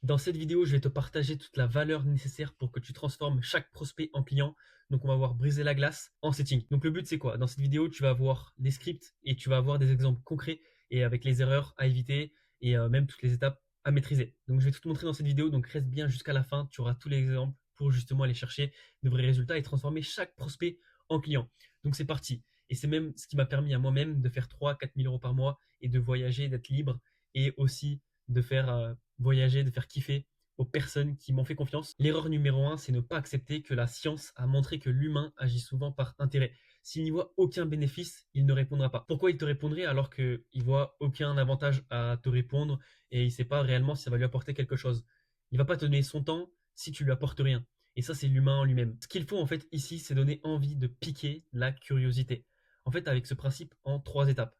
Dans cette vidéo, je vais te partager toute la valeur nécessaire pour que tu transformes chaque prospect en client. Donc, on va voir briser la glace en setting. Donc, le but, c'est quoi? Dans cette vidéo, tu vas avoir des scripts et tu vas avoir des exemples concrets et avec les erreurs à éviter et même toutes les étapes à maîtriser. Donc, je vais tout te montrer dans cette vidéo. Donc, reste bien jusqu'à la fin. Tu auras tous les exemples pour justement aller chercher de vrais résultats et transformer chaque prospect en client. Donc, c'est parti. Et c'est même ce qui m'a permis à moi-même de faire 3 4 000 euros par mois et de voyager, d'être libre et aussi de faire voyager, de faire kiffer aux personnes qui m'ont fait confiance. L'erreur numéro un, c'est ne pas accepter que la science a montré que l'humain agit souvent par intérêt. S'il n'y voit aucun bénéfice, il ne répondra pas. Pourquoi il te répondrait alors qu'il voit aucun avantage à te répondre et il ne sait pas réellement si ça va lui apporter quelque chose? Il va pas te donner son temps si tu lui apportes rien. Et ça, c'est l'humain en lui-même. Ce qu'il faut en fait ici, c'est donner envie de piquer la curiosité. En fait, avec ce principe en 3 étapes: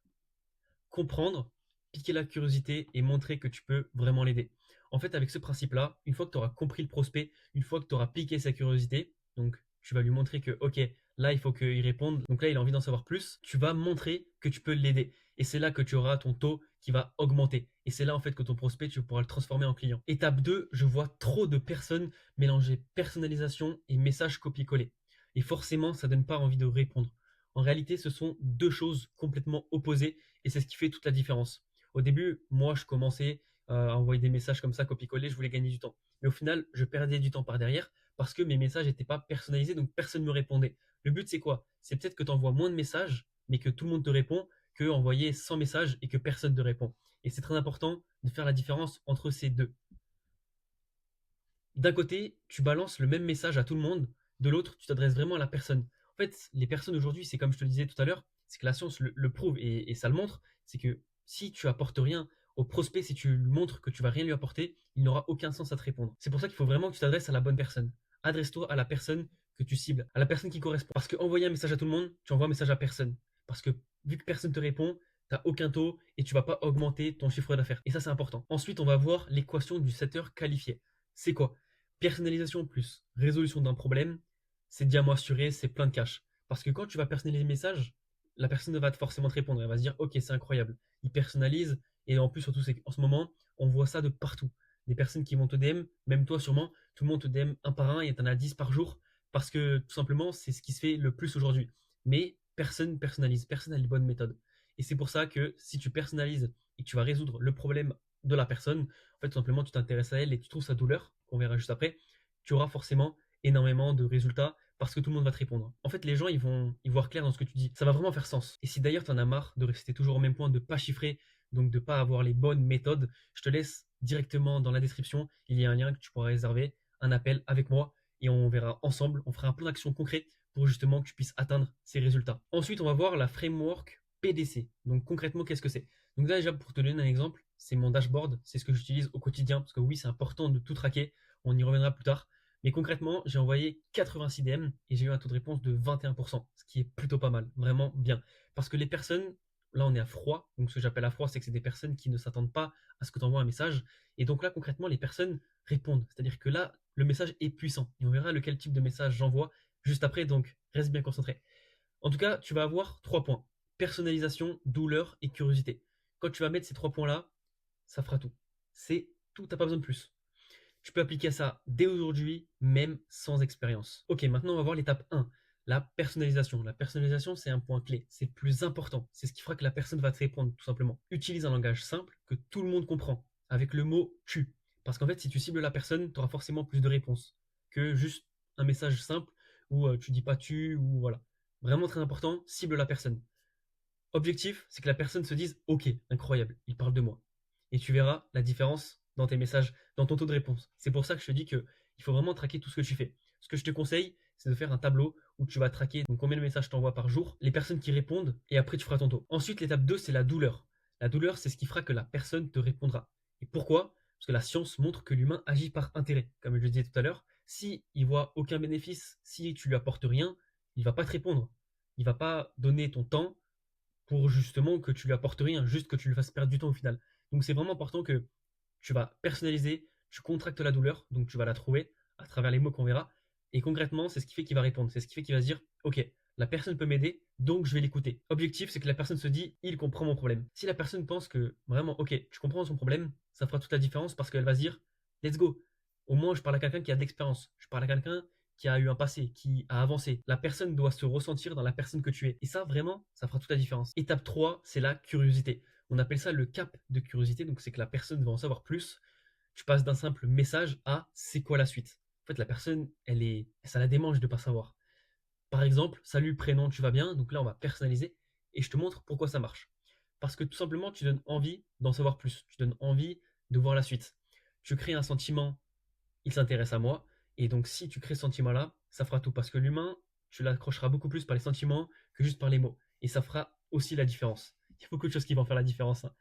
comprendre, piquer la curiosité et montrer que tu peux vraiment l'aider. En fait, avec ce principe-là, une fois que tu auras compris le prospect, une fois que tu auras piqué sa curiosité, donc tu vas lui montrer que, ok, là, il faut qu'il réponde, donc là, il a envie d'en savoir plus, tu vas montrer que tu peux l'aider. Et c'est là que tu auras ton taux qui va augmenter. Et c'est là, en fait, que ton prospect, tu pourras le transformer en client. Étape 2, je vois trop de personnes mélanger personnalisation et message copier-coller. Et forcément, ça donne pas envie de répondre. En réalité, ce sont deux choses complètement opposées et c'est ce qui fait toute la différence. Au début, moi, je commençais à envoyer des messages comme ça, copier-coller, je voulais gagner du temps. Mais au final, je perdais du temps par derrière parce que mes messages n'étaient pas personnalisés, donc personne ne me répondait. Le but, c'est quoi? C'est peut-être que tu envoies moins de messages, mais que tout le monde te répond, que envoyer 100 messages et que personne ne te répond. Et c'est très important de faire la différence entre ces deux. D'un côté, tu balances le même message à tout le monde, de l'autre, tu t'adresses vraiment à la personne. En fait, les personnes aujourd'hui, c'est comme je te le disais tout à l'heure, c'est que la science le prouve et ça le montre, c'est que si tu apportes rien au prospect, si tu lui montres que tu vas rien lui apporter, il n'aura aucun sens à te répondre. C'est pour ça qu'il faut vraiment que tu t'adresses à la bonne personne. Adresse-toi à la personne que tu cibles, à la personne qui correspond. Parce que envoyer un message à tout le monde, tu envoies un message à personne. Parce que vu que personne te répond, tu n'as aucun taux et tu vas pas augmenter ton chiffre d'affaires. Et ça, c'est important. Ensuite, on va voir l'équation du setter qualifié. C'est quoi? Personnalisation plus résolution d'un problème, c'est diamant assuré, c'est plein de cash. Parce que quand tu vas personnaliser le message, la personne va forcément te répondre. Elle va se dire, ok, c'est incroyable. Il personnalise. Et en plus, surtout, c'est qu'en ce moment, on voit ça de partout. Des personnes qui vont te DM, même toi sûrement, tout le monde te DM un par un et t'en as 10 par jour. Parce que tout simplement, c'est ce qui se fait le plus aujourd'hui. Mais personne personnalise, personne n'a les bonnes méthodes. Et c'est pour ça que si tu personnalises et que tu vas résoudre le problème de la personne, en fait, tout simplement, tu t'intéresses à elle et tu trouves sa douleur, qu'on verra juste après, tu auras forcément énormément de résultats parce que tout le monde va te répondre. En fait, les gens, ils vont y voir clair dans ce que tu dis. Ça va vraiment faire sens. Et si d'ailleurs tu en as marre de rester toujours au même point, de pas chiffrer, donc de pas avoir les bonnes méthodes, je te laisse directement dans la description. Il y a un lien que tu pourras réserver, un appel avec moi et on verra ensemble, on fera un plan d'action concret pour justement que tu puisses atteindre ces résultats. Ensuite, on va voir la framework PDC. Donc concrètement, qu'est-ce que c'est? Donc là, déjà, pour te donner un exemple, c'est mon dashboard, c'est ce que j'utilise au quotidien, parce que oui, c'est important de tout traquer, on y reviendra plus tard. Mais concrètement, j'ai envoyé 86 DM et j'ai eu un taux de réponse de 21%, ce qui est plutôt pas mal, vraiment bien. Parce que les personnes, là on est à froid, donc ce que j'appelle à froid, c'est que c'est des personnes qui ne s'attendent pas à ce que tu envoies un message. Et donc là, concrètement, les personnes répondent. C'est-à-dire que là, le message est puissant. Et on verra lequel type de message j'envoie juste après, donc reste bien concentré. En tout cas, tu vas avoir 3 points. Personnalisation, douleur et curiosité. Quand tu vas mettre ces 3 points-là, ça fera tout. C'est tout, t'as pas besoin de plus. Tu peux appliquer ça dès aujourd'hui, même sans expérience. Ok, maintenant on va voir l'étape 1, la personnalisation. La personnalisation, c'est un point clé, c'est le plus important. C'est ce qui fera que la personne va te répondre, tout simplement. Utilise un langage simple que tout le monde comprend, avec le mot tu. Parce qu'en fait, si tu cibles la personne, tu auras forcément plus de réponses que juste un message simple où tu dis pas tu ou voilà. Vraiment très important, cible la personne. Objectif, c'est que la personne se dise ok, incroyable, il parle de moi. Et tu verras la différence dans tes messages, dans ton taux de réponse. C'est pour ça que je te dis que il faut vraiment traquer tout ce que tu fais. Ce que je te conseille, c'est de faire un tableau où tu vas traquer donc combien de messages tu envoies par jour, les personnes qui répondent, et après tu feras ton taux. Ensuite, l'étape 2, c'est la douleur. La douleur, c'est ce qui fera que la personne te répondra. Et pourquoi? Parce que la science montre que l'humain agit par intérêt. Comme je le disais tout à l'heure, si il voit aucun bénéfice, si tu lui apportes rien, il va pas te répondre. Il va pas donner ton temps pour justement que tu lui apportes rien, juste que tu lui fasses perdre du temps au final. Donc c'est vraiment important que tu vas personnaliser, tu contractes la douleur, donc tu vas la trouver à travers les mots qu'on verra. Et concrètement, c'est ce qui fait qu'il va répondre, c'est ce qui fait qu'il va se dire, ok, la personne peut m'aider, donc je vais l'écouter. Objectif, c'est que la personne se dit, il comprend mon problème. Si la personne pense que vraiment, ok, tu comprends son problème, ça fera toute la différence parce qu'elle va se dire, let's go. Au moins, je parle à quelqu'un qui a de l'expérience. Je parle à quelqu'un qui a eu un passé, qui a avancé. La personne doit se ressentir dans la personne que tu es. Et ça, vraiment, ça fera toute la différence. Étape 3, c'est la curiosité. On appelle ça le cap de curiosité. Donc, c'est que la personne va en savoir plus. Tu passes d'un simple message à c'est quoi la suite. En fait, la personne, ça la démange de ne pas savoir. Par exemple, salut, prénom, tu vas bien? Donc là, on va personnaliser et je te montre pourquoi ça marche. Parce que tout simplement, tu donnes envie d'en savoir plus. Tu donnes envie de voir la suite. Tu crées un sentiment, il s'intéresse à moi. Et donc, si tu crées ce sentiment-là, ça fera tout. Parce que l'humain, tu l'accrocheras beaucoup plus par les sentiments que juste par les mots. Et ça fera aussi la différence. Il y a beaucoup de choses qui vont faire la différence, hein.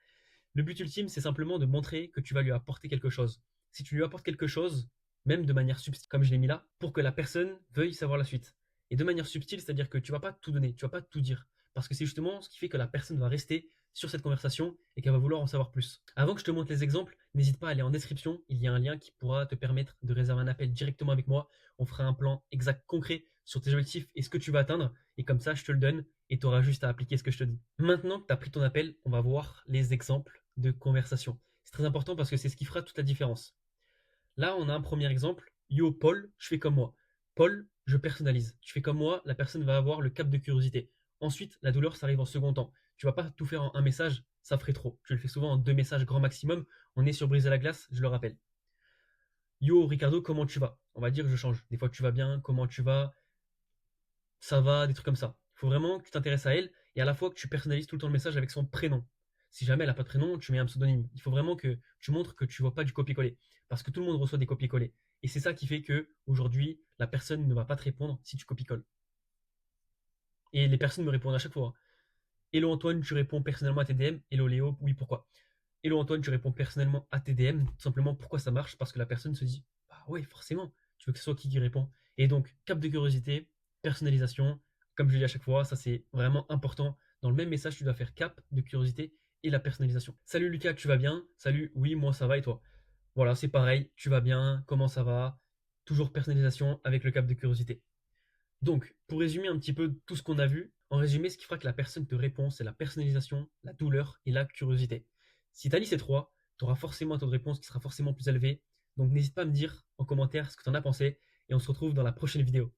Le but ultime, c'est simplement de montrer que tu vas lui apporter quelque chose. Si tu lui apportes quelque chose, même de manière subtile, comme je l'ai mis là, pour que la personne veuille savoir la suite. Et de manière subtile, c'est-à-dire que tu vas pas tout donner, tu vas pas tout dire. Parce que c'est justement ce qui fait que la personne va rester sur cette conversation et qu'elle va vouloir en savoir plus. Avant que je te montre les exemples, n'hésite pas à aller en description, il y a un lien qui pourra te permettre de réserver un appel directement avec moi. On fera un plan exact concret sur tes objectifs et ce que tu vas atteindre. Et comme ça, je te le donne et tu auras juste à appliquer ce que je te dis. Maintenant que tu as pris ton appel, on va voir les exemples de conversation. C'est très important parce que c'est ce qui fera toute la différence. Là, on a un premier exemple. Yo, Paul, je fais comme moi. Paul, je personnalise. Tu fais comme moi, la personne va avoir le cap de curiosité. Ensuite, la douleur, ça arrive en second temps. Tu vas pas tout faire en un message, ça ferait trop. Je le fais souvent en deux messages grand maximum. On est sur briser la glace, je le rappelle. Yo, Ricardo, comment tu vas? On va dire, je change. Des fois, tu vas bien, comment tu vas? Ça va, des trucs comme ça. Il faut vraiment que tu t'intéresses à elle et à la fois que tu personnalises tout le temps le message avec son prénom. Si jamais elle n'a pas de prénom, tu mets un pseudonyme. Il faut vraiment que tu montres que tu ne vois pas du copier-coller. Parce que tout le monde reçoit des copier-coller. Et c'est ça qui fait que aujourd'hui, la personne ne va pas te répondre si tu copies-colles. Et les personnes me répondent à chaque fois. Hello Antoine, tu réponds personnellement à tes DM. Hello Léo, oui, pourquoi? Hello Antoine, tu réponds personnellement à tes DM. Tout simplement, pourquoi ça marche? Parce que la personne se dit, bah ouais, forcément, tu veux que ce soit qui répond. Et donc, cap de curiosité, personnalisation, comme je le dis à chaque fois, ça c'est vraiment important. Dans le même message, tu dois faire cap de curiosité et la personnalisation. Salut Lucas, tu vas bien? Salut, oui, moi ça va et toi? Voilà, c'est pareil, tu vas bien, comment ça va? Toujours personnalisation avec le cap de curiosité. Donc, pour résumer un petit peu tout ce qu'on a vu, en résumé, ce qui fera que la personne te répond, c'est la personnalisation, la douleur et la curiosité. Si tu allies ces trois, tu auras forcément un taux de réponse qui sera forcément plus élevé. Donc, n'hésite pas à me dire en commentaire ce que tu en as pensé et on se retrouve dans la prochaine vidéo.